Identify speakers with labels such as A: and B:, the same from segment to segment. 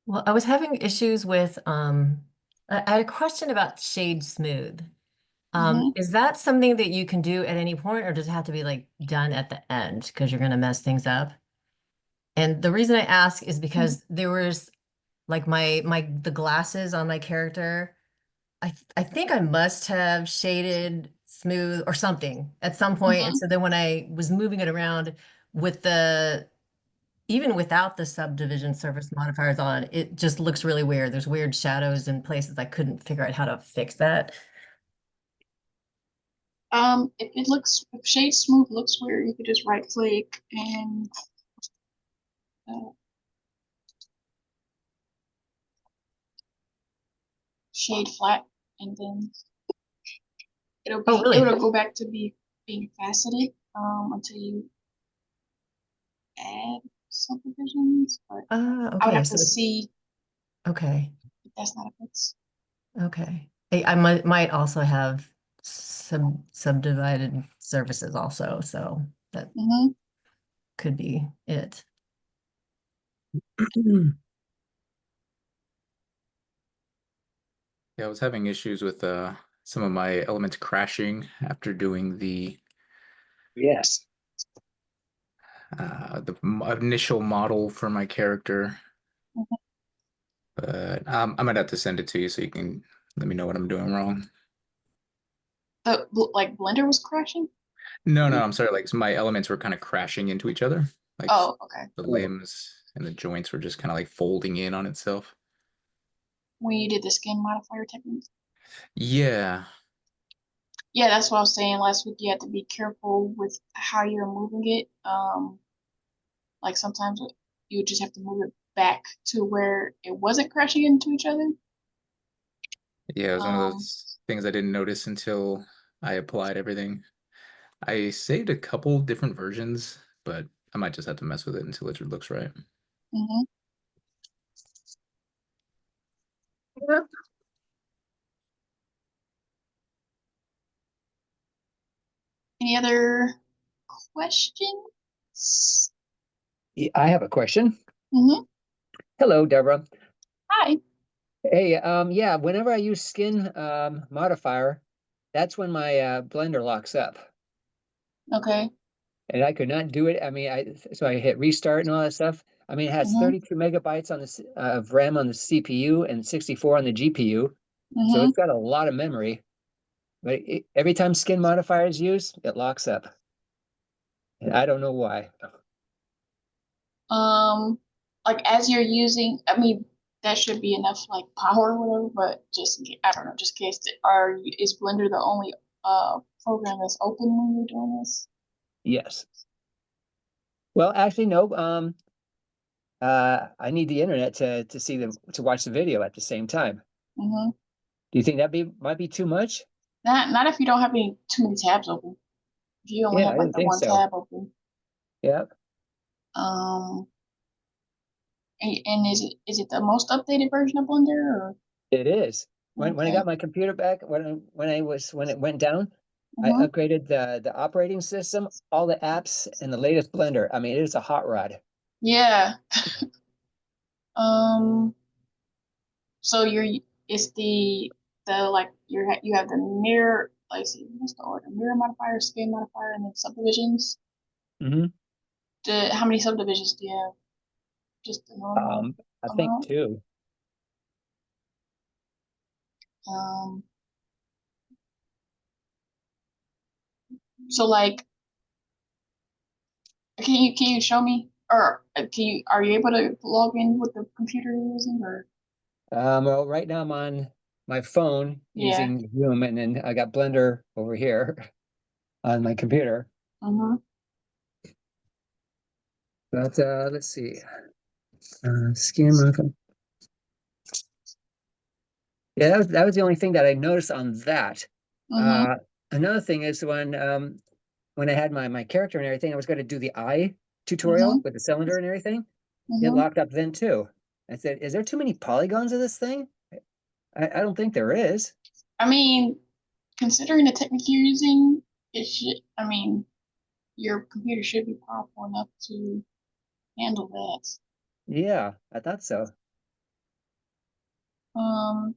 A: Well, I was having issues with I had a question about shade smooth.
B: hmm
A: Is that something that you can do at any point, or does it have to be like done at the end because you're gonna mess things up? And the reason I ask is because there was like my the glasses on my character. I think I must have shaded smooth or something at some point. And
B: hmm
A: so then when I was moving it around with the even without the subdivision surface modifiers on, it just looks really weird. There's weird shadows in places I couldn't figure out how to fix that.
B: if shade smooth looks weird, you could just right click and uh, shade flat, and then
A: Oh, really?
B: it'll go back to being faceted until you add subdivisions. But I would
A: Okay.
B: have to
A: So it's
B: see
A: okay.
B: if that's not a fix.
A: Okay. I might also have subdivided services also, so that
B: hmm
A: could be it.
C: Yeah, I was having issues with some of my elements crashing after doing
D: Yes.
C: the initial model for my character. But I might have to send it to you so you can let me know what I'm doing wrong.
B: Like Blender was crashing.
C: No, no, I'm sorry. Like my elements were kind of crashing into each other. Like
B: Oh, okay.
C: the
D: Oh,
C: limbs and the joints were just kind of like folding in on itself.
B: When you did the skin modifier technique.
C: Yeah.
B: Yeah, that's what I was saying last week. You have to be careful with how you're moving it. Like sometimes you just have to move it back to where it wasn't crashing into each other.
C: Yeah, it was one of
B: Um,
C: those things I didn't notice until I applied everything. I saved a couple different versions, but I might just have to mess with it until it looks right.
B: mhm. Any other questions?
D: I have a question.
B: Mm-hmm.
D: Hello, Deborah.
B: Hi.
D: Hey, yeah, whenever I use skin modifier, that's when my Blender locks up.
B: Okay.
D: And I could not do it. I mean, so I hit restart and all that stuff. I mean, it has
B: Mm-hmm.
D: 32 megabytes on the of RAM on the CPU and 64 on the GPU. So
B: Mm-hmm.
D: it's got a lot of memory. But every time skin modifier is used, it locks up. And I don't know why.
B: Um, like as you're using, I mean, that should be enough like power or whatever, but I don't know, just in case, is Blender the only program that's open when you're doing this?
D: Yes. Well, actually, no. I need the internet to see them to watch the video at the same time.
B: Mm-hmm.
D: Do you think that be might be too much?
B: Not if you don't have too many tabs open. If you only
D: Yeah,
B: have
D: I
B: like
D: didn't
B: the
D: think
B: one
D: so.
B: tab open.
D: Yeah,
B: Um, and is it the most updated version of Blender or?
D: it is. When I
B: Okay.
D: got my computer back, when it went down, I
B: Mm-hmm.
D: upgraded the operating system, all the apps, and the latest Blender. I mean, it is a hot rod.
B: Yeah. Um, so it's the like you have the mirror, let's see, what's the order? Mirror modifier, skin modifier, and then subdivisions.
D: Hmm.
B: How many subdivisions do you have? Just the normal
D: I think
B: amount?
D: too.
B: Um, so like, can you show me, or are you able to log in with the computer you're using, or?
D: Well, right now I'm on my phone
B: Yeah.
D: using Zoom, and then I got Blender over here on my computer.
B: Mm-hmm.
D: But let's see. Skin modifier. Yeah, that was the only thing that I noticed on that.
B: Mm-hmm.
D: Uh, Another thing is when I had my character and everything, I was going to do the eye
B: Mm-hmm.
D: tutorial with the cylinder and everything. It
B: Mm-hmm.
D: locked up then too. I said, "Is there too many polygons of this thing?" I don't think there is.
B: I mean, considering the technique you're using, it should. I mean, your computer should be powerful enough to handle that.
D: Yeah, I thought so.
B: Um,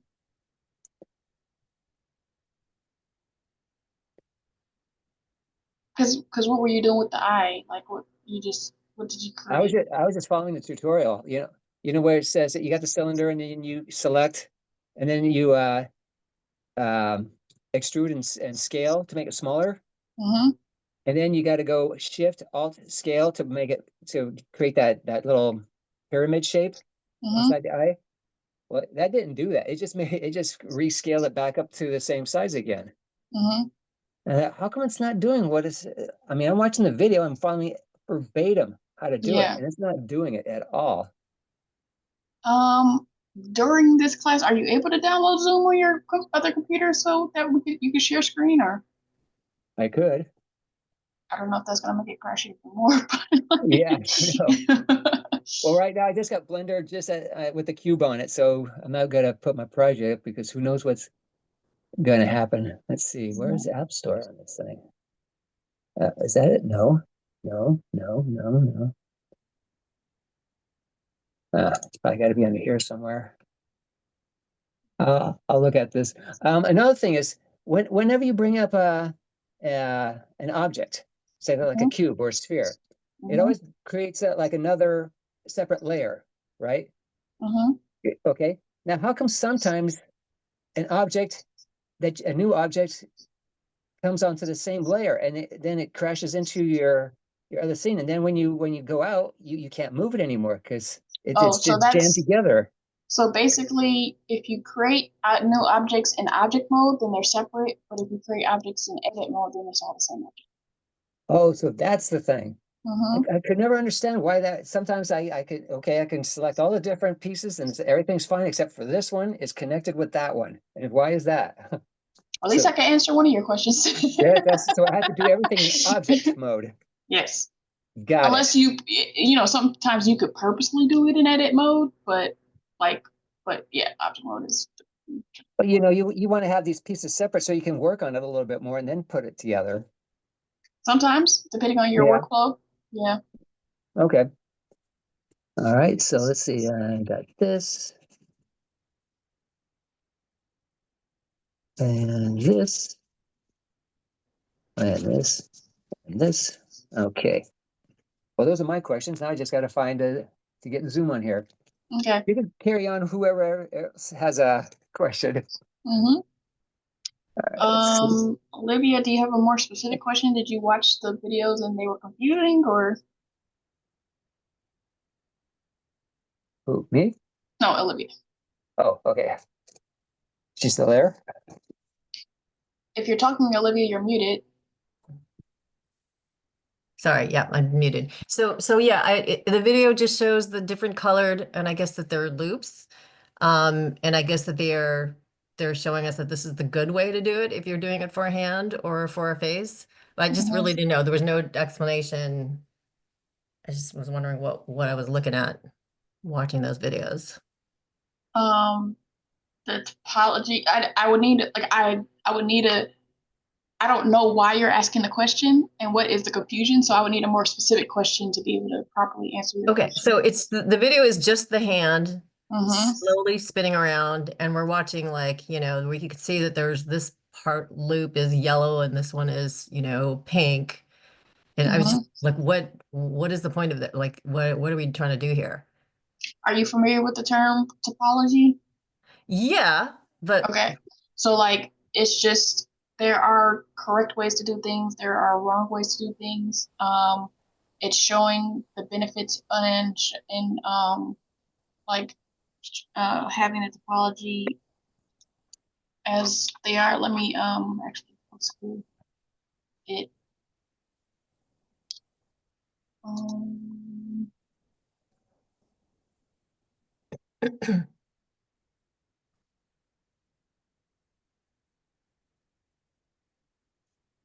B: cause what were you doing with the eye? Like what did you create?
D: I was just following the tutorial, you know where it says that you got the cylinder and then you select and then you um extrude and scale to make it smaller.
B: Mm-hmm,
D: And then you got to go shift alt scale to make it to create that little pyramid shape
B: mm-hmm,
D: inside the eye. Well, that didn't do that. It just rescaled it back up to the same size again.
B: mm-hmm.
D: How come it's not doing what is? I mean, I'm watching the video. I'm following verbatim how to do it,
B: Yeah.
D: and it's not doing it at all.
B: Um, during this class, are you able to download Zoom on your other computer so that you can share screen, or
D: I could,
B: I don't know if that's gonna make it crash even more, but
D: yeah, no.
B: like,
D: Well, right now I just got Blender just with the cube on it, so I'm not gonna put my project because who knows what's gonna happen. Let's see, where's the App Store on this thing? Is that it? No, no, no, no, no. It's probably got to be under here somewhere. I'll look at this. Another thing is whenever you bring up an object, say like a
B: Mhm.
D: cube or a sphere, it
B: Mhm,
D: always creates like another separate layer, right?
B: mhm.
D: Okay. Now, how come sometimes an object a new object comes onto the same layer and then it crashes into your other scene, and then when you go out, you can't move it anymore because
B: Oh,
D: it's just jammed together.
B: so basically, if you create new objects in object mode, then they're separate. But if you create objects in edit mode, then it's all the same object.
D: Oh, so that's the thing.
B: Mm-hmm.
D: I could never understand why that. Sometimes I could, okay, I can select all the different pieces and everything's fine except for this one is connected with that one. And why is that?
B: At least
D: So
B: I can answer one of your questions.
D: that's so I have to do everything in object mode.
B: Yes.
D: Got
B: Unless
D: it.
B: sometimes you could purposely do it in edit mode, like, but yeah, object mode is.
D: But you want to have these pieces separate so you can work on it a little bit more and then put it together.
B: Sometimes, depending on your
D: Yeah.
B: workflow. Yeah.
D: Okay. All right. So let's see. I got this and this and this and this. Okay. Well, those are my questions. Now I just got to find to get Zoom on here.
B: Okay.
D: You can carry on whoever else has a question.
B: Mm-hmm.
D: Let's see.
B: Olivia, do you have a more specific question? Did you watch the videos and they were confusing, or
D: Who, me?
B: no, Olivia?
D: Oh, okay. She's still there?
B: If you're talking, Olivia, you're muted.
A: Sorry, yeah, I'm muted. So yeah, the video just shows the different colored, and I guess that they're loops. And I guess that they're showing us that this is the good way to do it if you're doing it for a hand or for a face. But I just really didn't know. There was no explanation. I just was wondering what I was looking at watching those videos.
B: The topology. I would need like I would need a. I don't know why you're asking the question and what is the confusion, so I would need a more specific question to be able to properly answer your
A: Okay,
B: question.
A: so it's the video is just the hand
B: Mm-hmm.
A: slowly spinning around, and we're watching like, where you could see that there's this part loop is yellow and this one is, pink. And I was
B: Mm-hmm.
A: just like, what is the point of that? Like, what are we trying to do here?
B: Are you familiar with the term topology?
A: Yeah, but
B: Okay. So like it's just there are correct ways to do things, there are wrong ways to do things. It's showing the benefits in like having a topology as they are. Let me actually let's do it. Um,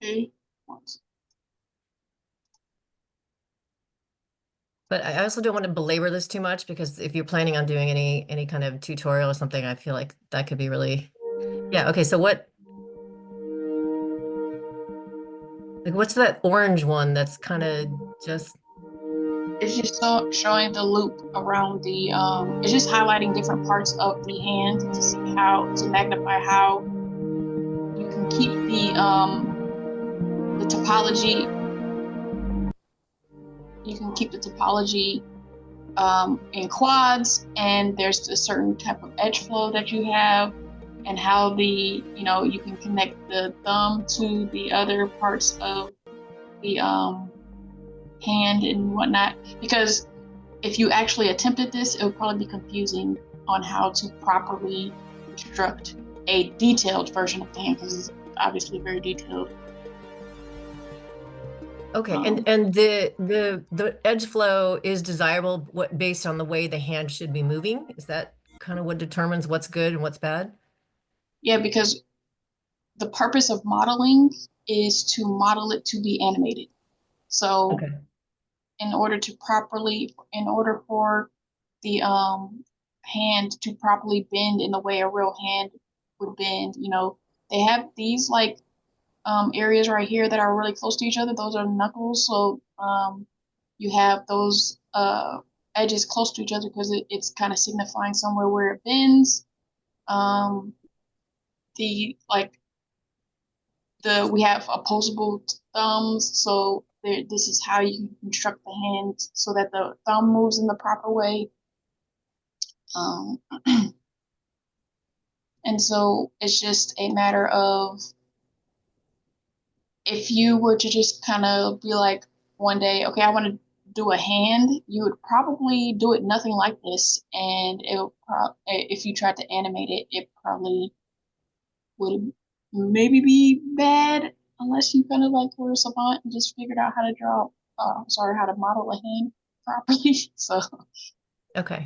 B: okay.
A: but I also don't want to belabor this too much because if you're planning on doing any kind of tutorial or something, I feel like that could be really, yeah. Okay, so what's that orange one that's kind of just
B: It's just showing the loop around the, it's just highlighting different parts of the hand to see how, to magnify how you can keep the topology, in quads, and there's a certain type of edge flow that you have, and how the, you can connect the thumb to the other parts of the hand and whatnot. Because if you actually attempted this, it would probably be confusing on how to properly construct a detailed version of the hand, because it's obviously very detailed.
A: Okay, and the edge flow is desirable based on the way the hand should be moving? Is that kind of what determines what's good and what's bad?
B: Yeah, because the purpose of modeling is to model it to be animated. So
D: Okay.
B: in order for the hand to properly bend in the way a real hand would bend, they have these like areas right here that are really close to each other. Those are knuckles. So you have those edges close to each other because it's kind of signifying somewhere where it bends. We have opposable thumbs, so this is how you can construct the hand so that the thumb moves in the proper way. And so it's just a matter of, if you were to just kind of be like one day, okay, I want to do a hand, you would probably do it nothing like this, and if you tried to animate it, it probably would maybe be bad, unless you kind of like were a savant and just figured out how to how to model a hand properly. So
A: Okay.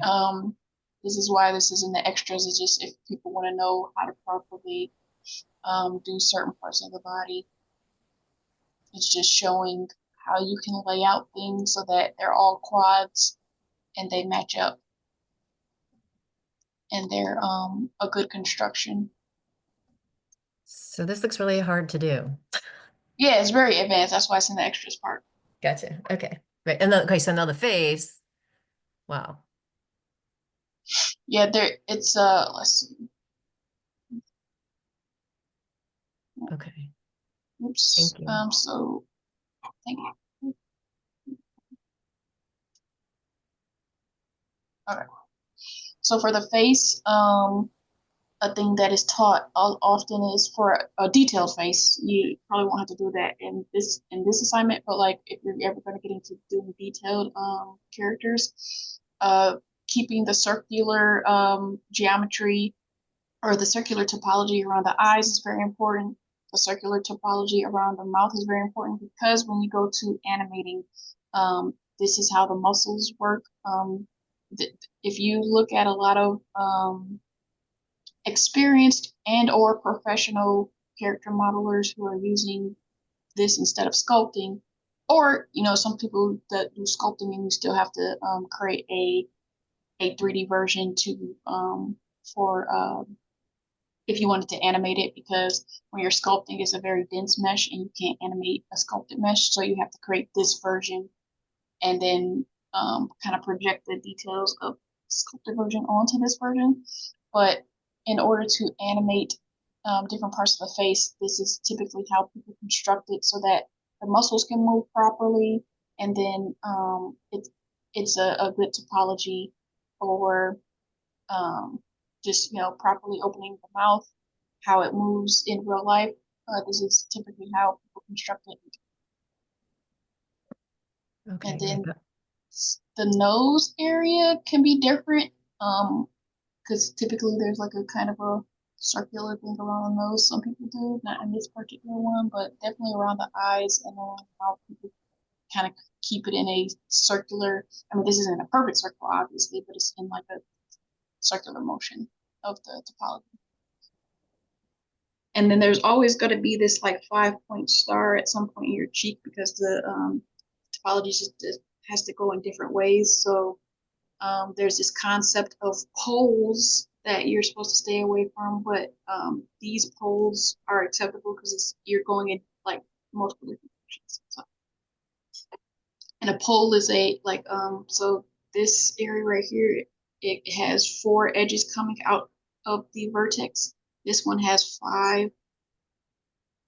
B: this is why this is in the extras. It's just if people want to know how to properly do certain parts of the body. It's just showing how you can lay out things so that they're all quads and they match up, and they're a good construction.
A: So this looks really hard to do.
B: Yeah, it's very advanced. That's why it's in the extras part.
A: Gotcha. Okay. Right. And then, okay, so now the face. Wow.
B: Yeah, it's let's see.
A: Okay.
B: Oops.
A: Thank you.
B: So thank you. Okay. So for the face, a thing that is taught often is for a detailed face. You probably won't have to do that in this assignment, but like if you're ever going to get into doing detailed characters, keeping the circular geometry or the circular topology around the eyes is very important. The circular topology around the mouth is very important, because when you go to animating, this is how the muscles work. If you look at a lot of experienced and or professional character modelers who are using this instead of sculpting, or some people that do sculpting and you still have to create a 3D version to for if you wanted to animate it, because when you're sculpting, it's a very dense mesh and you can't animate a sculpted mesh, so you have to create this version and then kind of project the details of sculpted version onto this version. But in order to animate different parts of the face, this is typically how people construct it so that the muscles can move properly, and then it's a good topology for just properly opening the mouth, how it moves in real life. This is typically how people construct it.
A: Okay.
B: And then
A: Right.
B: the nose area can be different, because typically there's like a kind of a circular thing around the nose. Some people do, not in this particular one, but definitely around the eyes and around the mouth. People kind of keep it in a circular. I mean, this isn't a perfect circle, obviously, but it's in like a circular motion of the topology. And then there's always going to be this like 5-point star at some point in your cheek, because the topology just has to go in different ways. So there's this concept of poles that you're supposed to stay away from, but these poles are acceptable because you're going in like multiple different directions. So. And And a pole is so this area right here, it has 4 edges coming out of the vertex. This one has 5,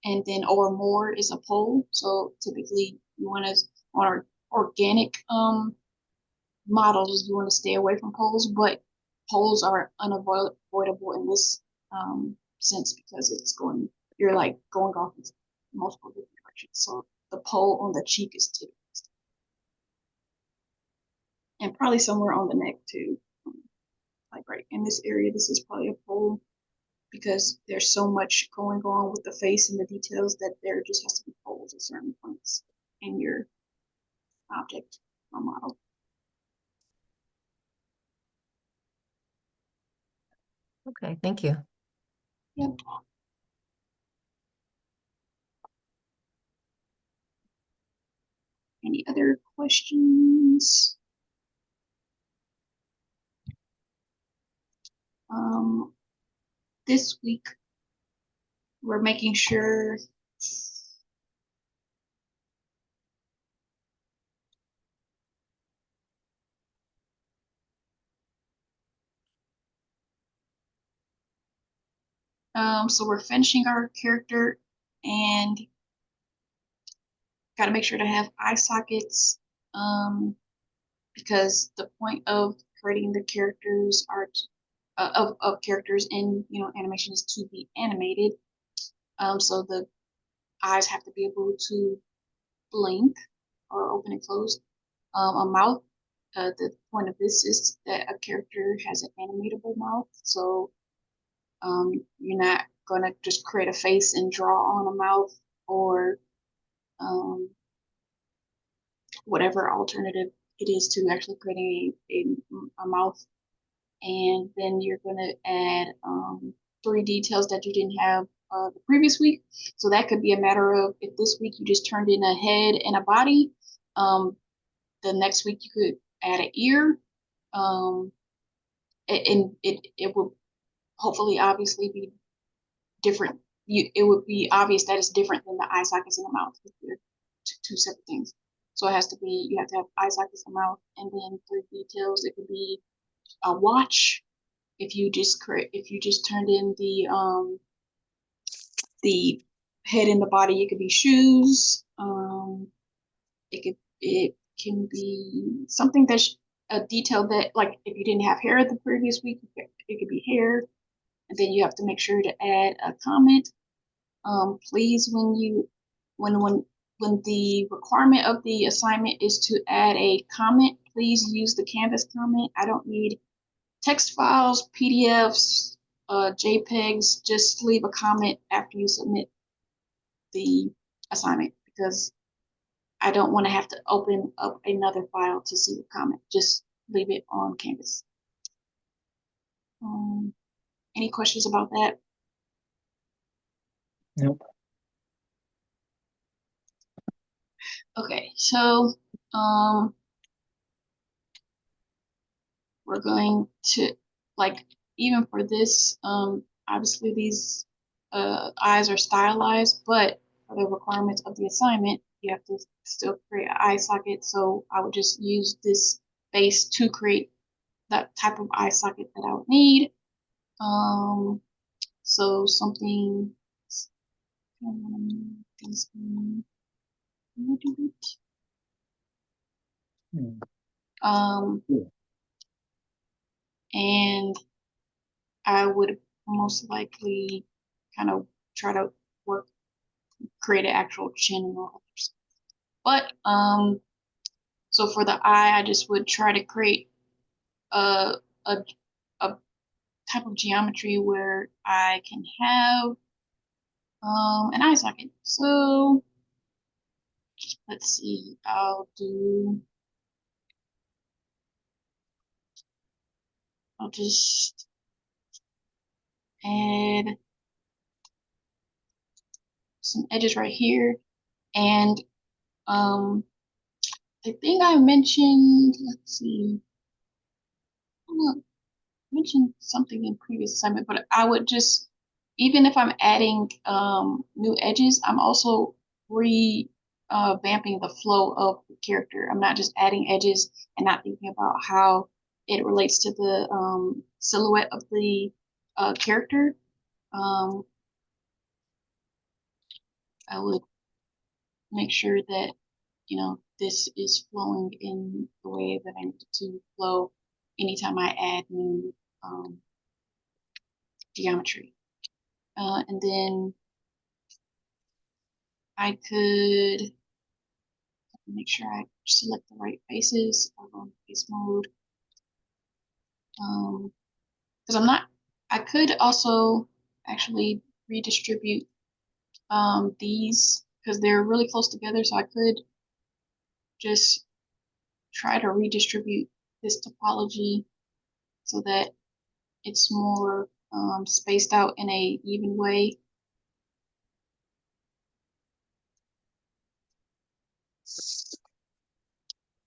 B: and then or more is a pole. So typically you want to, on our organic models, you want to stay away from poles, but poles are unavoidable in this sense because you're like going off in multiple different directions. So the pole on the cheek is typical. And probably somewhere on the neck too. Like right in this area, this is probably a pole because there's so much going on with the face and the details that there just has to be poles at certain points in your object or model.
A: Okay, thank you.
B: Yep. Any other questions? This week we're making sure so we're finishing our character and got to make sure to have eye sockets because the point of creating the characters are of characters in animation is to be animated. So the eyes have to be able to blink or open and close. A mouth. The point of this is that a character has an animatable mouth, so you're not gonna just create a face and draw on a mouth or whatever alternative it is to actually creating a mouth. And then you're gonna add 3 details that you didn't have the previous week. So that could be a matter of if this week you just turned in a head and a body, the next week you could add an ear, and it will hopefully obviously be different. It would be obvious that it's different than the eye sockets in the mouth. They're two separate things. So it has to be, you have to have eye sockets in the mouth, and then 3 details. It could be a watch. If you just turned in the head and the body, it could be shoes. It can be something that's a detail that, like, if you didn't have hair the previous week, it could be hair. And then you have to make sure to add a comment. Please, when the requirement of the assignment is to add a comment, please use the Canvas comment. I don't need text files, PDFs, JPEGs. Just leave a comment after you submit the assignment because I don't want to have to open up another file to see the comment. Just leave it on Canvas. Any questions about that?
D: Nope.
B: Okay, so we're going to, like, even for this, obviously these eyes are stylized, but for the requirements of the assignment, you have to still create an eye socket. So I would just use this base to create that type of eye socket that I would need. So something. And I would most likely kind of try to create an actual chin and all. But so for the eye, I just would try to create a type of geometry where I can have an eye socket. So let's see, I'll just add some edges right here. And the thing I mentioned, let's see, I mentioned something in previous assignment, but I would just, even if I'm adding new edges, I'm also vamping the flow of the character. I'm not just adding edges and not thinking about how it relates to the silhouette of the character. I would make sure that, you know, this is flowing in the way that I need it to flow anytime I add new geometry. And then I could make sure I select the right faces. I'll go in face mode. Because I could also actually redistribute these because they're really close together. So I could just try to redistribute this topology so that it's more spaced out in a even way.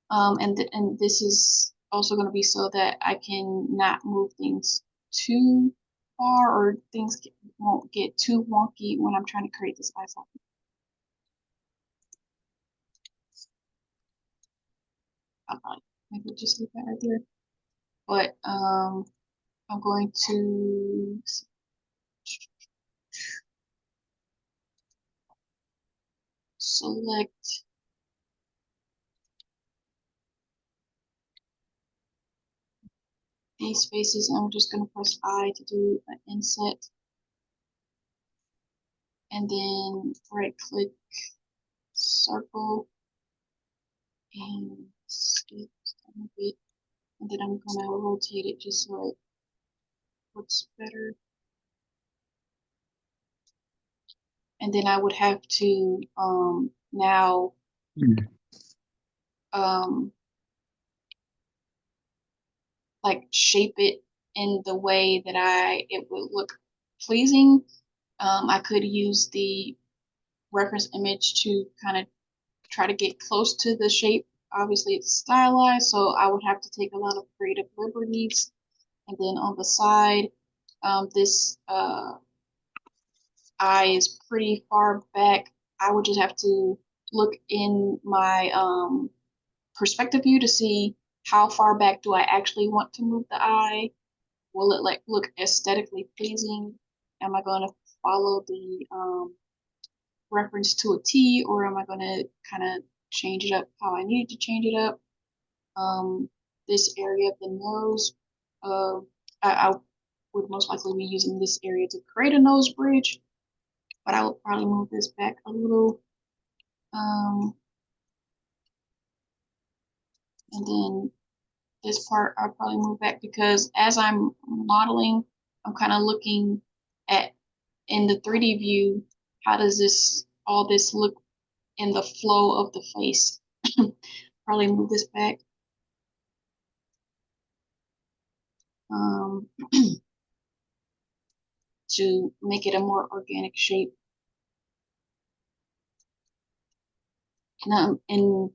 B: And this is also going to be so that I can not move things too far or things won't get too wonky when I'm trying to create this eye socket. I'll probably maybe just leave that right there. But I'm going to select these faces. I'm just going to press I to do an inset. And then right click, circle, and skip a bit. And then I'm going to rotate it just so it looks better. And then I would have to now like shape it in the way that it would look pleasing. I could use the reference image to kind of try to get close to the shape. Obviously it's stylized, so I would have to take a lot of creative liberties. And then on the side, this eye is pretty far back. I would just have to look in my perspective view to see how far back do I actually want to move the eye. Will it like look aesthetically pleasing? Am I going to follow the reference to a T, or am I going to kind of change it up how I need to change it up? This area of the nose, I would most likely be using this area to create a nose bridge, but I will probably move this back a little. And then this part I'll probably move back because as I'm modeling, I'm kind of looking at in the 3D view, how does all this look in the flow of the face? Probably move this back. To make it a more organic shape. And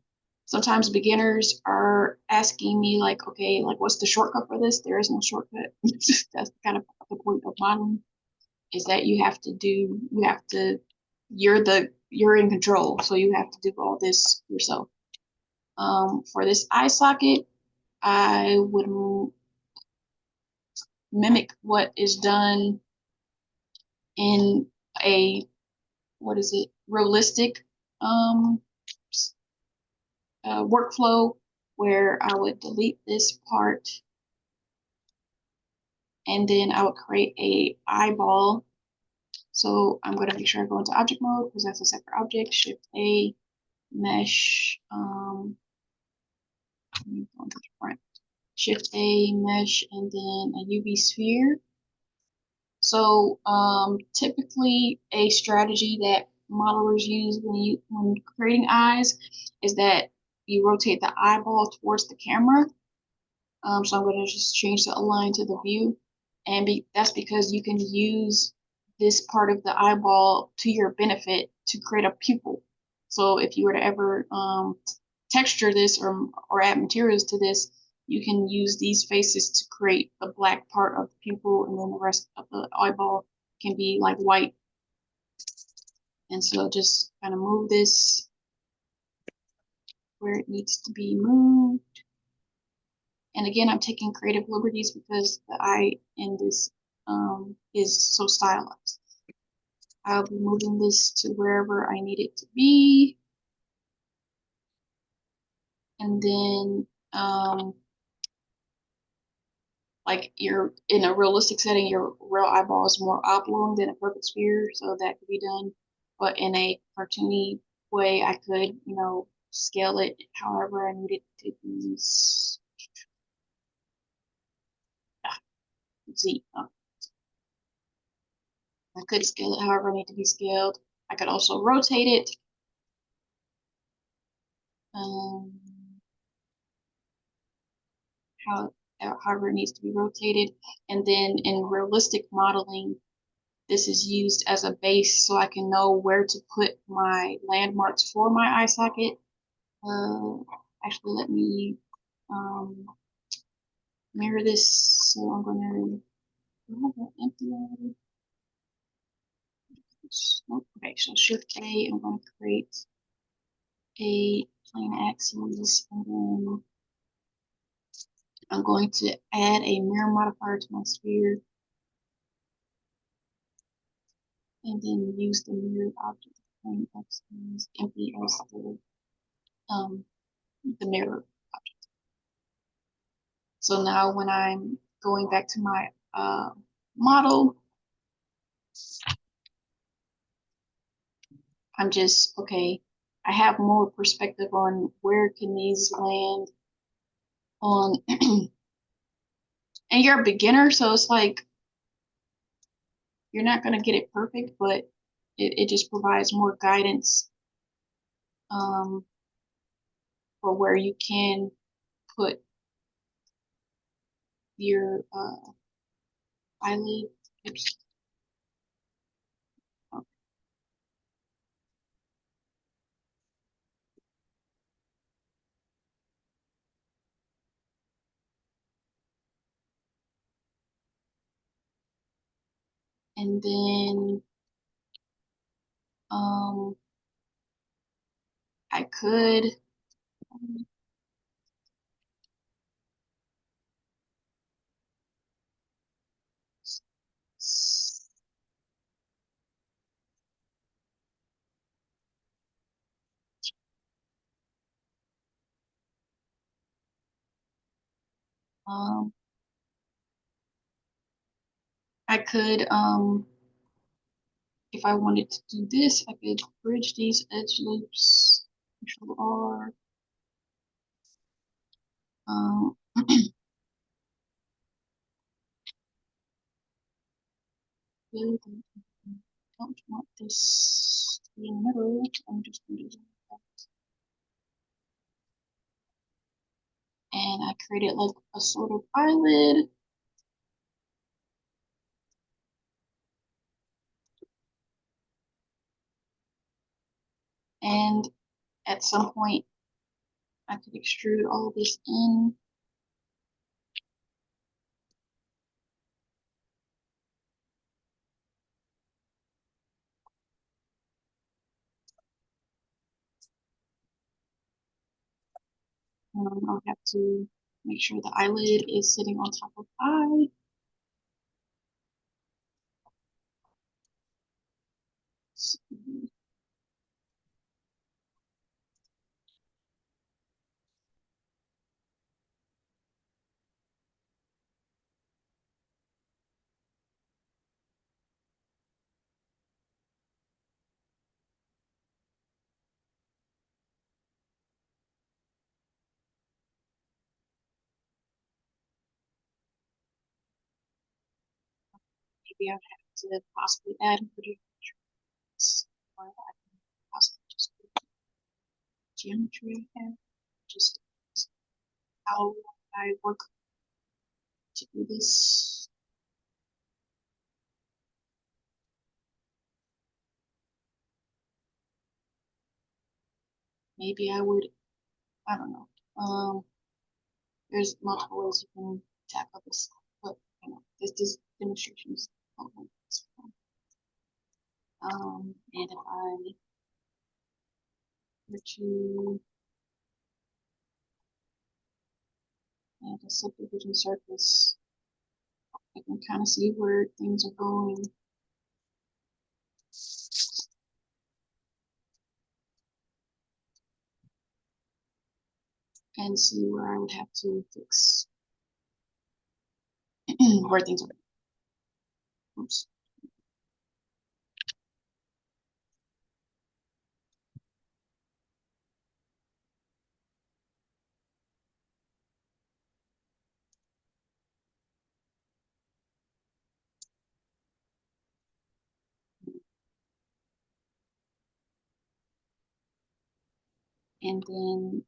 B: sometimes beginners are asking me like, okay, like what's the shortcut for this? There is no shortcut. That's kind of the point of modeling, is that you're in control, so you have to do all this yourself. For this eye socket, I would mimic what is done in a realistic workflow, where I would delete this part and then I would create a eyeball. So I'm going to make sure I go into object mode because that's a separate object. Shift A, mesh, Shift A, mesh, and then a UV sphere. So typically a strategy that modelers use when creating eyes is that you rotate the eyeball towards the camera. So I'm going to just change the align to the view, and that's because you can use this part of the eyeball to your benefit to create a pupil. So if you were to ever texture this or add materials to this, you can use these faces to create the black part of the pupil, and then the rest of the eyeball can be like white. And so just kind of move this where it needs to be moved. And again, I'm taking creative liberties because the I in this is so stylized. I'll be moving this to wherever I need it to be. And then like you're in a realistic setting, your real eyeball is more oblong than a perfect sphere, so that could be done. But in a cartoony way, I could, you know, scale it however I need it to be. See, I could scale it however I need to be scaled. I could also rotate it. Um, however it needs to be rotated. And then in realistic modeling, this is used as a base so I can know where to put my landmarks for my eye socket. Actually, let me mirror this. So I'm going to have an empty eye. Okay, so Shift A, I'm going to create a plane axis, and then I'm going to add a mirror modifier to my sphere, and then use the mirrored object plane axis empty as the mirror object. So now when I'm going back to my model, I'm just, okay, I have more perspective on where can these land on, and you're a beginner, so it's like, you're not gonna get it perfect, but it just provides more guidance for where you can put your eyelid. Oops. And then I could um I could if I wanted to do this, I could bridge these edge loops, Control R. Good. Don't want this to be in the middle. I'm just going to do that. And I created like a sort of eyelid. And at some point, I could extrude all this in. I'll have to make sure the eyelid is sitting on top of the eye. Maybe I'll have to possibly add or I can possibly just put geometry and just how I work to do this. Maybe I would, I don't know. There's multiple ways you can tackle this, but you know, this demonstration is helpful. And if I were to and the subdivision surface. I can kind of see where things are going. And see where I would have to fix where things are. Oops. And then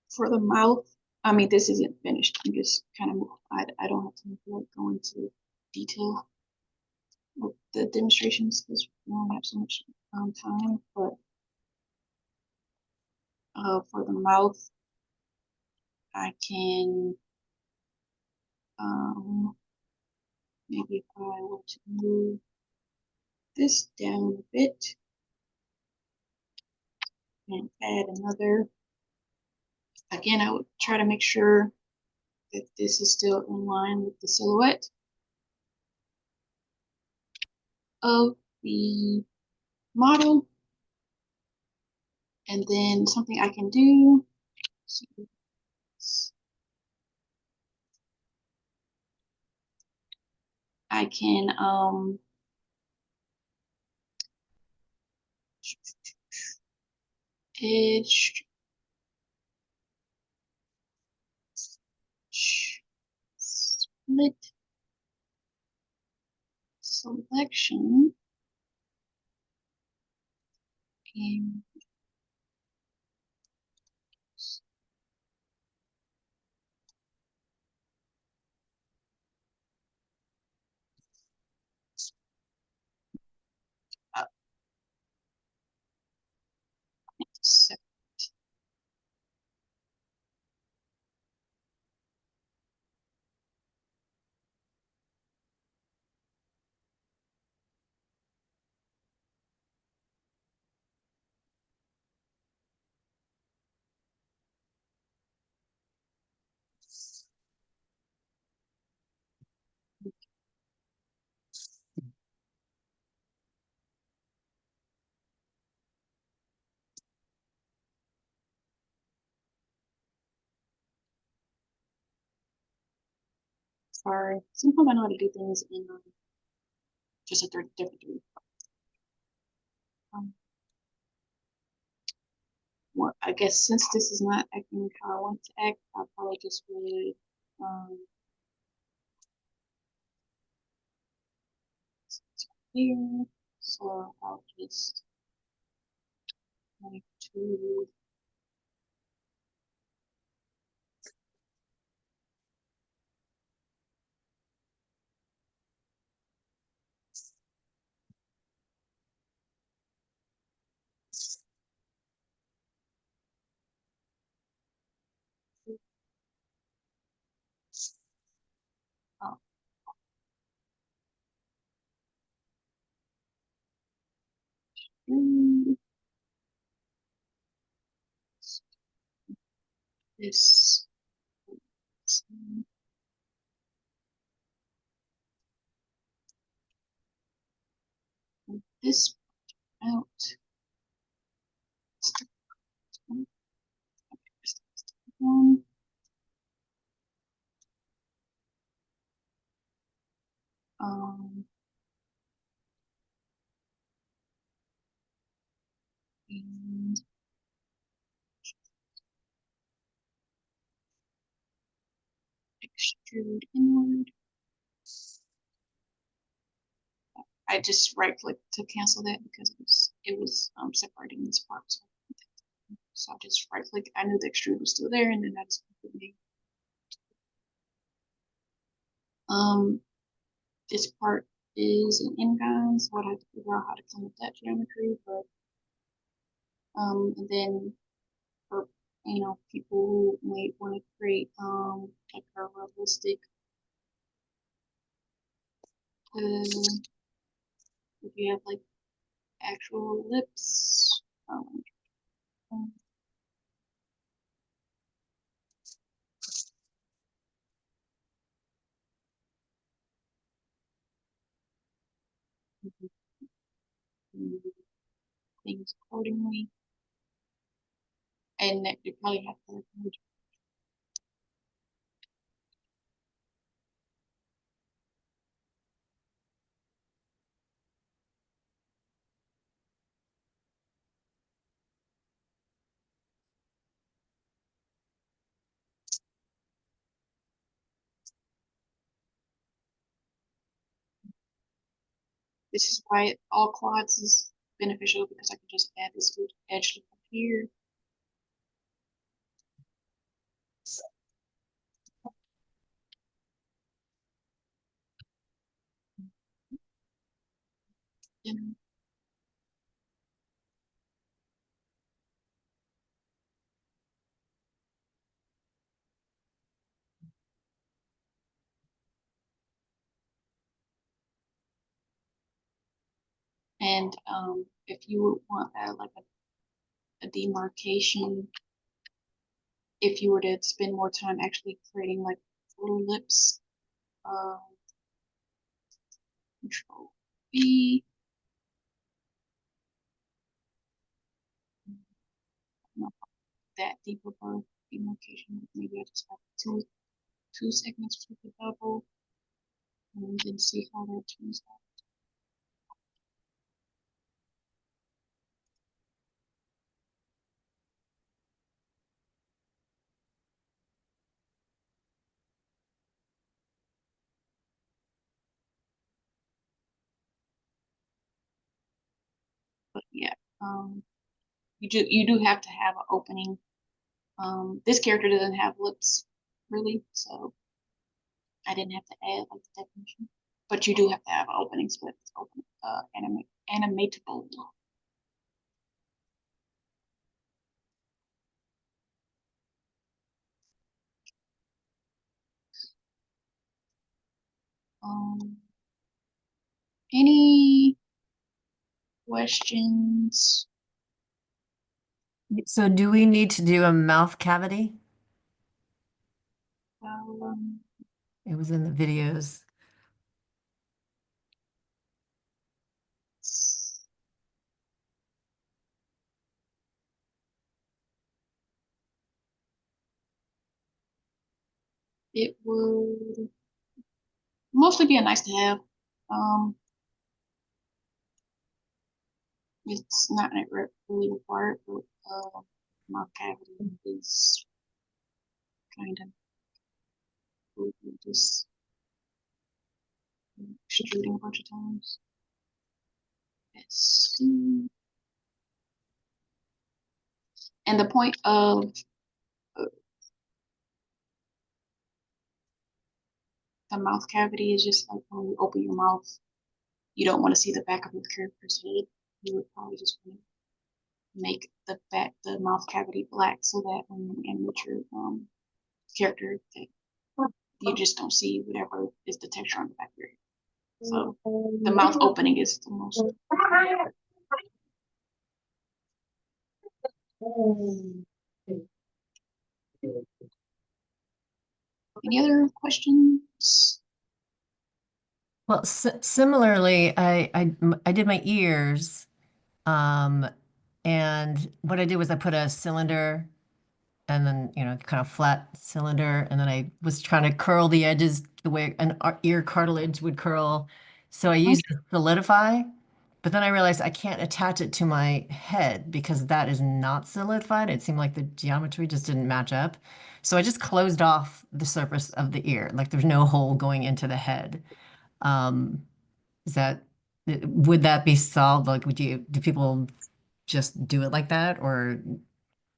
B: for the mouth, I mean, this isn't finished. I'm just kind of, I don't have to like go into detail with the demonstrations because we don't have so much time. But for the mouth, I can maybe if I were to move this down a bit and add another. Again, I would try to make sure that this is still in line with the silhouette of the model. And then something I can do, I can edge split selection and set. Sorry, sometimes I know how to do things in just a different way. Well, I guess since this is not acting how I want to act, I probably just would here. So I'll just like to uh, do this. This out. One. Um, and extrude inward. I just right click to cancel that because it was separating this part. So I just right click. I knew the extrude was still there, and then I just put me. This part is an inbound, so I'd have to figure out how to clean up that geometry, but and then for people who might want to create like a realistic if you have like actual lips um, move things accordingly. And that you probably have to this is why all quads is beneficial because I can just add this little edge loop up here. And if you want like a demarcation, if you were to spend more time actually creating like little lips, Control B. Not that deep of a demarcation. Maybe I just have two segments for the double, and then see how that turns out. But yeah, you do have to have an opening. This character doesn't have lips really, so I didn't have to add like the definition. But you do have to have an opening so that it's open, animatable. Any questions?
A: So do we need to do a mouth cavity?
B: Um,
A: It was in the videos.
B: it would mostly be a nice to have. It's not really required, but mouth cavity is kind of just extruding a bunch of times. Let's see. And the point of the mouth cavity is just like when you open your mouth, you don't want to see the back of your character's head. You would probably just want to make the mouth cavity black so that when you animate your character, that you just don't see whatever is the texture on the back of your head. So the mouth opening is the most. Any other questions?
A: Well, similarly, I did my ears, and what I did was I put a cylinder and then, kind of flat cylinder, and then I was trying to curl the edges the way an ear cartilage would curl. So I used Solidify, but then I realized I can't attach it to my head because that is not solidified. It seemed like the geometry just didn't match up. So I just closed off the surface of the ear, like there's no hole going into the head. Um, is that, would that be solved? Like, do people just do it like that, or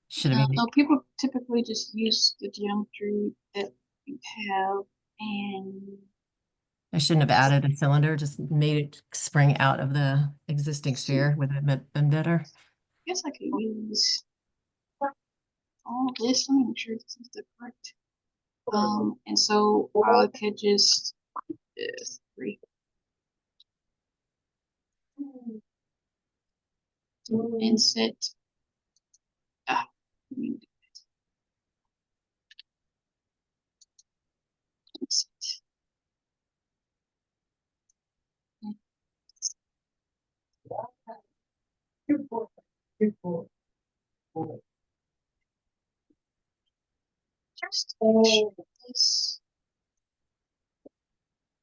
A: should it be?
B: No, people typically just use the geometry that you have, and
A: I shouldn't have added a cylinder, just made it spring out of the existing sphere. Would it have been better?
B: I guess I could use all this. Let me make sure this is the correct. And so I could just 3. Inset. Ah, let me do inset. Just finish this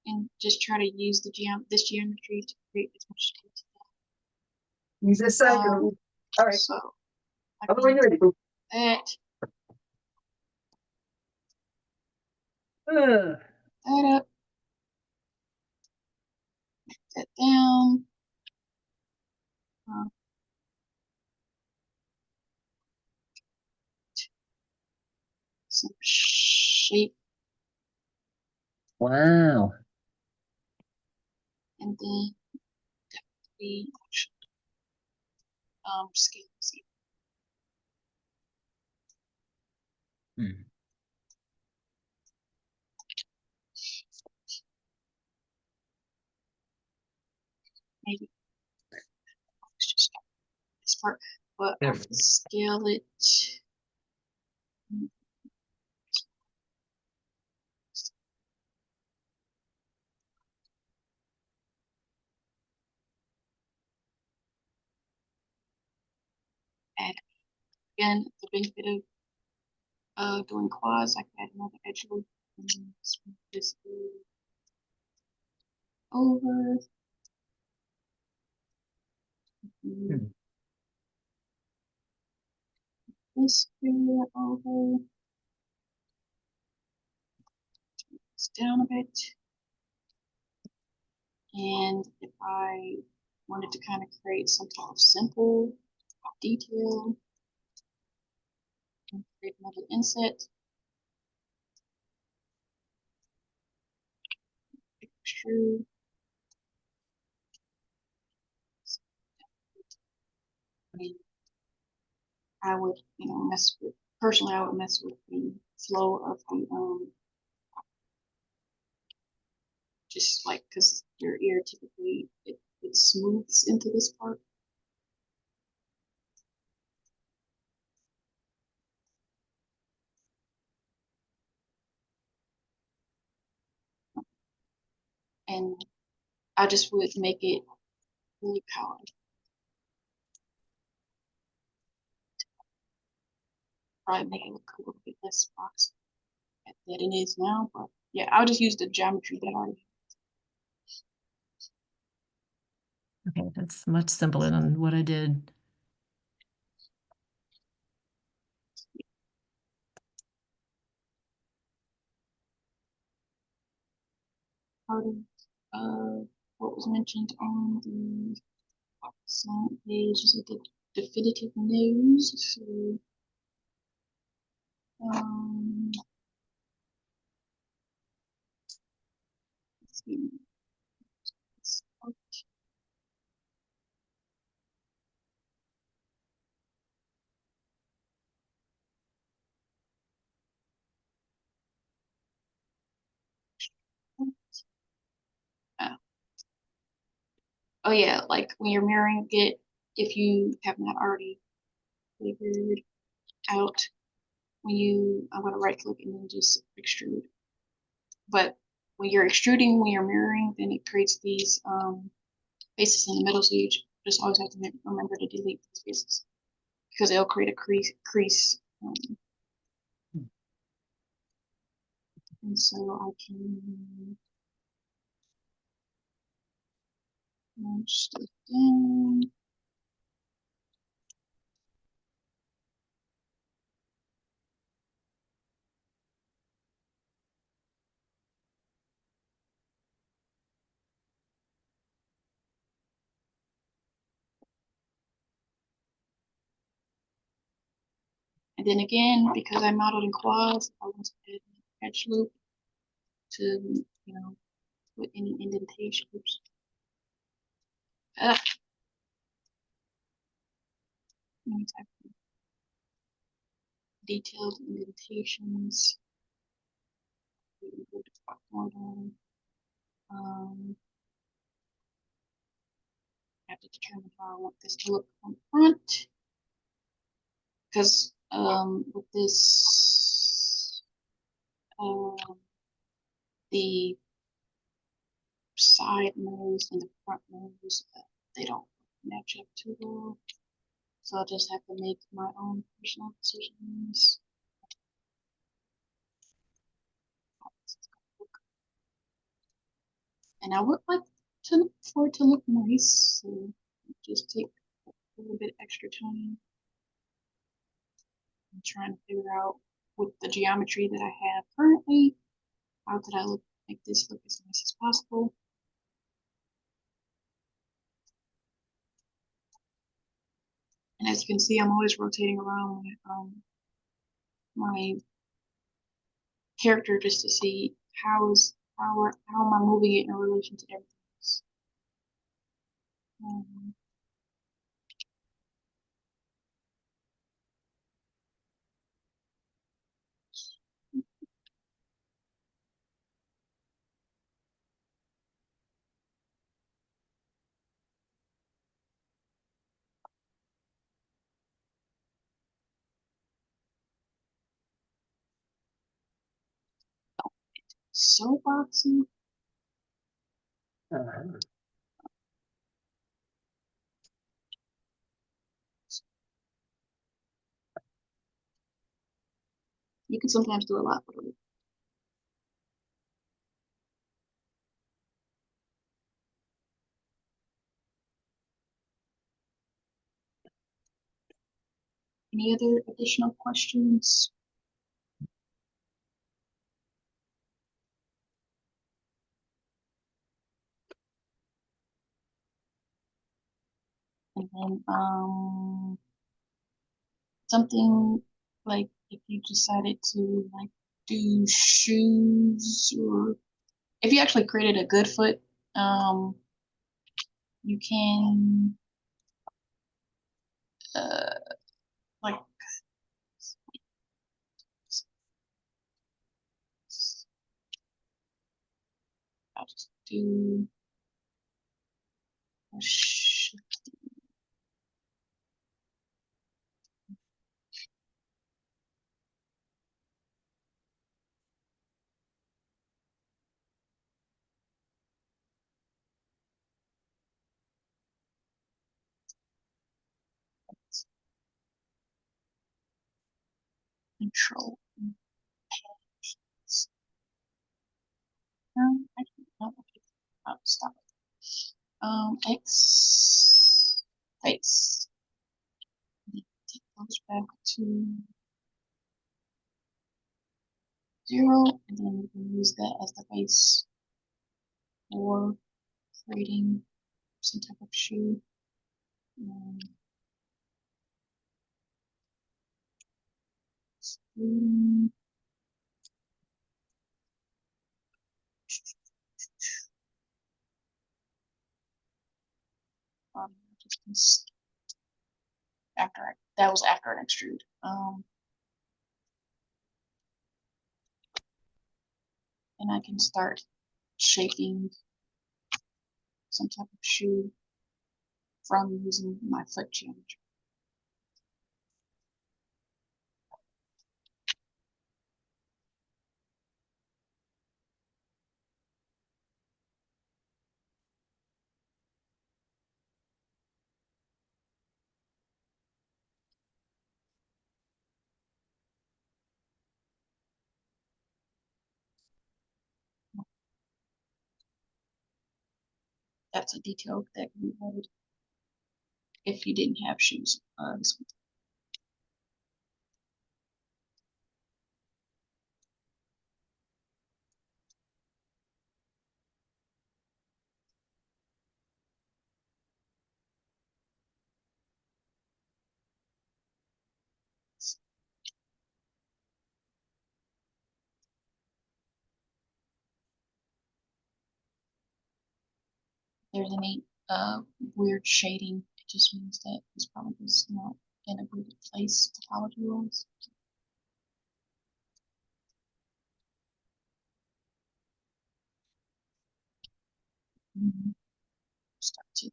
B: and just try to use the this geometry to create as much detail.
E: Use this side. All right.
B: So I
E: I'm
B: can
E: when you're ready. Boo.
B: that
D: Uh,
B: that up, that down. Um, some shape,
D: wow.
B: and then the scale. See,
D: Hmm.
B: maybe let's just start this part, but
D: There
B: I'll
D: we go.
B: scale it. Add again the benefit of doing quads. I can add another edge loop and then smooth this over.
D: Hmm.
B: This area over. This down a bit. And if I wanted to kind of create some type of simple detail, and create another inset, extrude, and I would, mess with, personally, I would mess with the flow of the, just like, cause your ear typically, it smooths into this part. And I just would make it really powered. Probably make it look a little bit less boxy than it is now, but yeah, I'll just use the geometry that I already.
A: Okay, that's much simpler than what I did.
B: Part of what was mentioned on the second page is the definitive nose. So, let's see. Oh yeah, like when you're mirroring it, if you have not already figured out, I'm gonna right click and then just extrude. But when you're extruding, when you're mirroring, then it creates these faces in the middle. So you just always have to remember to delete these faces because it'll create a crease. And so I can merge this down. And then again, because I modeled in quads, I want to add an edge loop to, put any indentations. Any type of detailed indentations. I have to determine how I want this to look on the front. Because with this, the side nose and the front nose, they don't match up too well. So I'll just have to make my own personal decisions. And I would like for it to look nice, so just take a little bit extra time. I'm trying to figure out with the geometry that I have currently, how could I make this look as nice as possible. And as you can see, I'm always rotating around my character just to see how am I moving it in relation to everything else. So boxy.
D: Uh-huh.
B: You can sometimes do a lot with it. Any other additional questions? And then something like if you decided to like do shoes, or if you actually created a good foot, you can like I'll just do a control. Actually, no, I'll stop it. X face. Take those back to 0, and then we can use that as the base for creating some type of shoe. Um, just that was after an extrude. And I can start shaping some type of shoe from using my foot geometry. That's a detail that you would if you didn't have shoes. There's any weird shading, it just means that this probably is not in a good place topology wise. Start to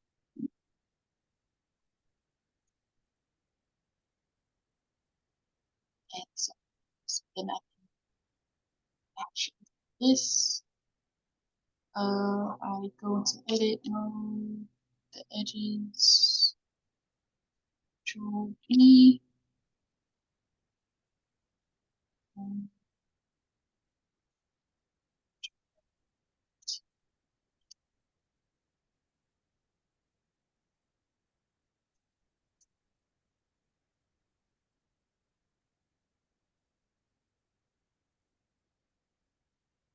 B: add some, then I can actually this. I go into edit mode, the edges, Control E.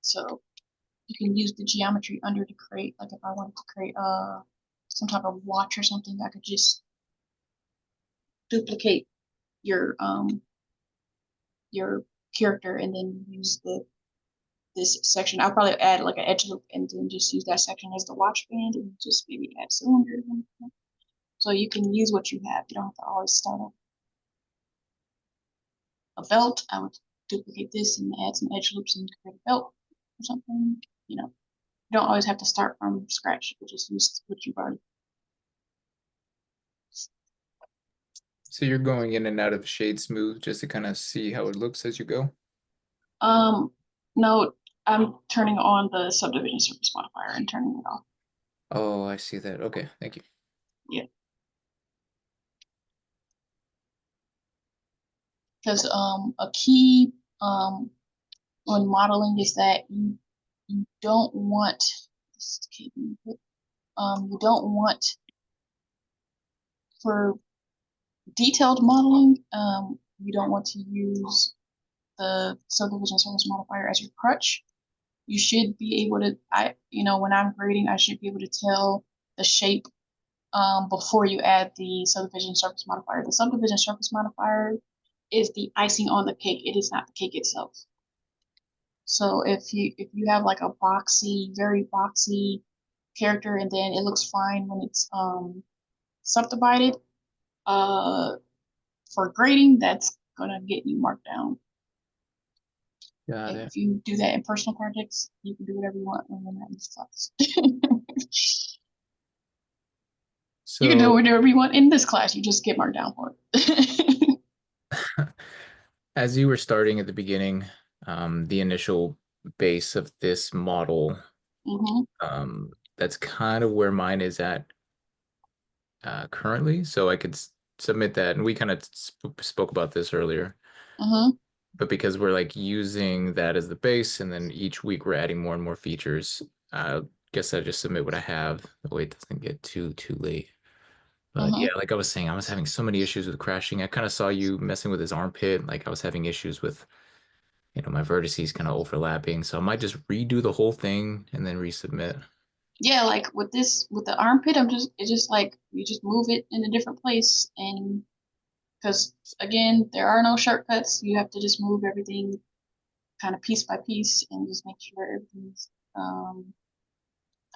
B: So you can use the geometry under to create, like if I wanted to create some type of watch or something, I could just duplicate your character and then use this section. I'll probably add like an edge loop and then just use that section as the watch band and just maybe add cylinders. So you can use what you have. You don't have to always start off a belt. I would duplicate this and add some edge loops and create a belt or something. You know, you don't always have to start from scratch. You just use what you've already.
C: So you're going in and out of shade smooth just to kind of see how it looks as you go?
B: No, I'm turning on the subdivision surface modifier and turning it off.
C: Oh, I see that. Okay, thank you.
B: Yeah. Because a key when modeling is that you don't want you don't want for detailed modeling you don't want to use the subdivision surface modifier as your crutch. You should be able to when I'm grading, I should be able to tell the shape before you add the subdivision surface modifier. The subdivision surface modifier is the icing on the cake. It is not the cake itself. So if you have like a very boxy character and then it looks fine when it's subdivided, for grading, that's gonna get you marked down.
C: Got it.
B: If you do that in personal projects, you can do whatever you want when you're not in this class. You can do
C: So
B: whatever you want in this class. You just get marked down for it.
C: as you were starting at the beginning, the initial base of this model, that's kind of where mine is at currently. So I could submit that, and we kind of spoke about this earlier. But because we're like using that as the base, and then each week we're adding more and more features, I guess I just submit what I have. That way it doesn't get too late. But yeah, like I was saying, I was having so many issues with crashing. I kind of saw you messing with his armpit. Like I was having issues with, my vertices kind of overlapping. So I might just redo the whole thing and then resubmit.
B: Yeah, like with the armpit, it's just like you just move it in a different place, and because again, there are no shortcuts. You have to just move everything kind of piece by piece and just make sure everything's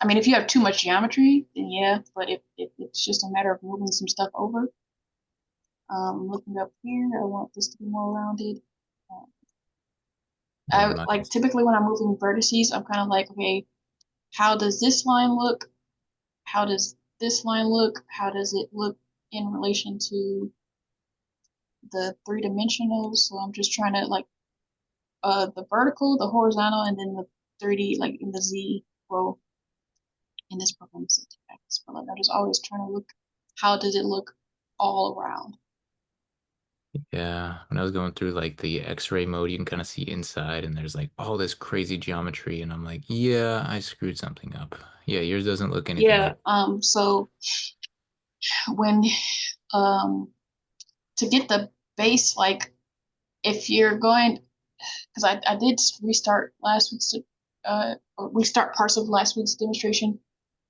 B: I mean, if you have too much geometry, then yeah, but if it's just a matter of moving some stuff over. Looking up here, I want this to be more rounded.
C: Yeah,
B: like typically when I'm moving vertices, I'm kind of like, okay, how does this line look? How does this line look? How does it look in relation to the three-dimensional? So I'm just trying to like the vertical, the horizontal, and then the 3D, like in the Z row in this program. But like I'm just always trying to look, how does it look all around?
C: Yeah, when I was going through like the X-ray mode, you can kind of see inside, and there's like all this crazy geometry, and I'm like, yeah, I screwed something up. Yeah, yours doesn't look anything
B: Yeah.
C: like.
B: So when to get the base, like if you're going, because I did restart last week's restart parts of last week's demonstration.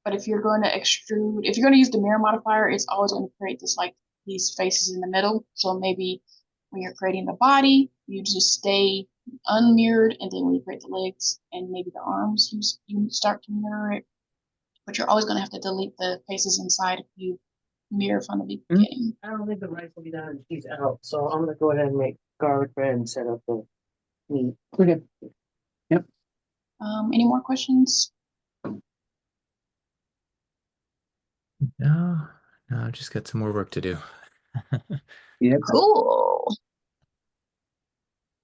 B: But if you're going to extrude, if you're going to use the mirror modifier, it's always going to create this like these faces in the middle. So maybe when you're creating the body, you just stay unmirrored, and then when you create the legs and maybe the arms, you start to mirror it. But you're always going to have to delete the faces inside if you mirror from the beginning.
E: I don't think the rice will be done. She's out, so I'm gonna go ahead and make garlic bread and set up the meat.
D: Okay.
B: Any more questions?
C: No, I've just got some more work to do.
D: Yeah.
B: Cool.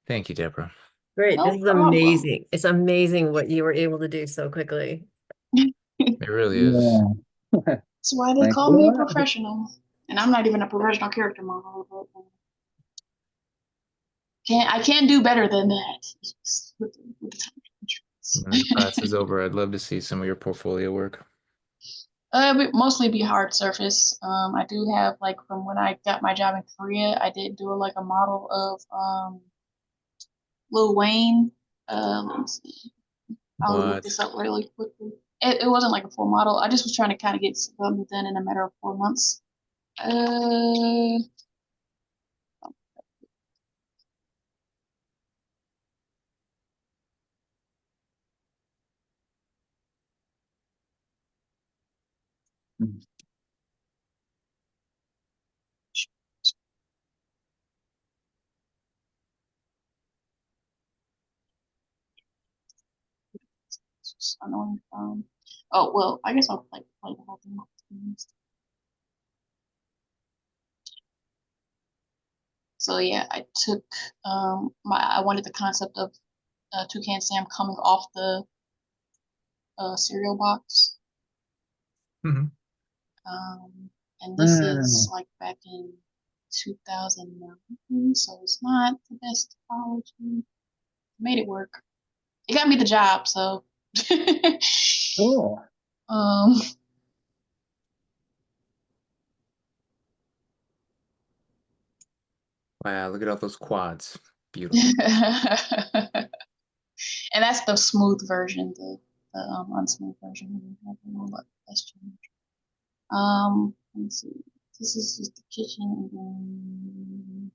C: Thank you, Deborah.
A: Great.
B: No
A: This is
B: problem.
A: amazing. It's amazing what you were able to do so quickly.
C: It really is.
D: Yeah.
B: That's why they
D: Thanks
B: call
D: a
B: me a
D: lot.
B: professional. And I'm not even a professional character model, but I can do better than that. With the time constraints.
C: When the class is over, I'd love to see some of your portfolio work.
B: It would mostly be hard surface. I do have like from when I got my job in Korea, I did do like a model of Lil Wayne. Let me see. I'll look
C: What?
B: this up really quickly. It wasn't like a full model. I just was trying to kind of get something done in a matter of 4 months. It's just annoying. Oh well, I guess I'll play the whole thing. So yeah, I took I wanted the concept of Toucan Sam coming off the cereal box.
C: Mhm.
B: And this is like back in 2009, so it's not the best quality. Made it work. It got me the job, so.
D: Cool.
C: Wow, look at all those quads. Beautiful.
B: And that's the smooth version. The unsmooth version. That's changed. Let me see. This is just the kitchen, and then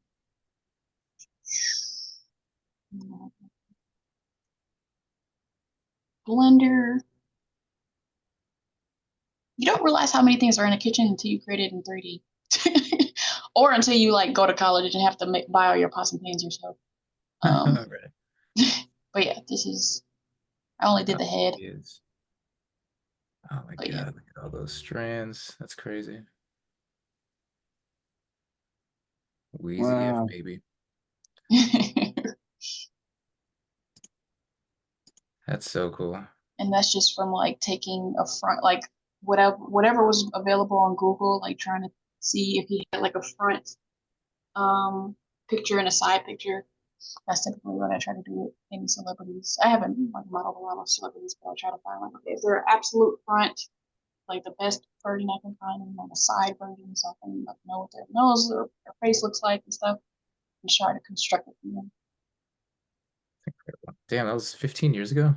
B: blender. You don't realize how many things are in a kitchen until you create it in 3D, or until you like go to college and have to buy all your pots and pans yourself.
C: Right.
B: But yeah, this is. I only did the head.
C: Is. Oh my
B: But
C: God,
B: yeah.
C: look at all those strands. That's crazy. Wheezy F,
D: Wow.
C: baby. That's so cool.
B: And that's just from like taking a front, like whatever was available on Google, like trying to see if he had like a front picture and a side picture. That's typically what I try to do with any celebrities. I haven't like modeled a lot of celebrities, but I try to find like, okay, is there an absolute front, like the best version I can find, and like a side version, so I can like know what their nose or their face looks like and stuff, and try to construct it from them.
C: Damn, that was 15 years ago.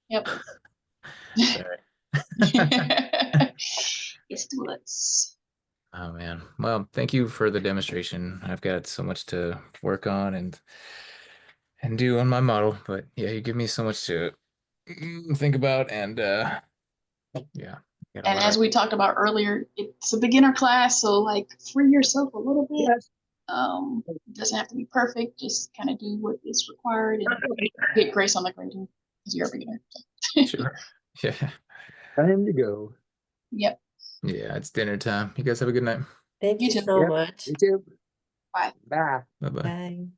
B: Yep.
C: Sorry.
B: It's nuts.
C: Oh man. Well, thank you for the demonstration. I've got so much to work on and do on my model, but yeah, you give me so much to think about and yeah. Got a
B: And
C: lot
B: as
C: of
B: we talked about earlier, it's a beginner class, so like free yourself a little bit.
D: Yes.
B: It doesn't have to be perfect. Just kind of do what is required and get grace on the grading because you're a beginner. So.
C: sure. Yeah.
D: Time to go.
B: Yep.
C: Yeah, it's dinner time. You guys have a good night.
E: Thank
B: You
E: you
B: too.
E: so
D: Yep.
E: much.
D: You too.
B: Bye.
D: Bye.
C: Bye-bye.
E: Bye.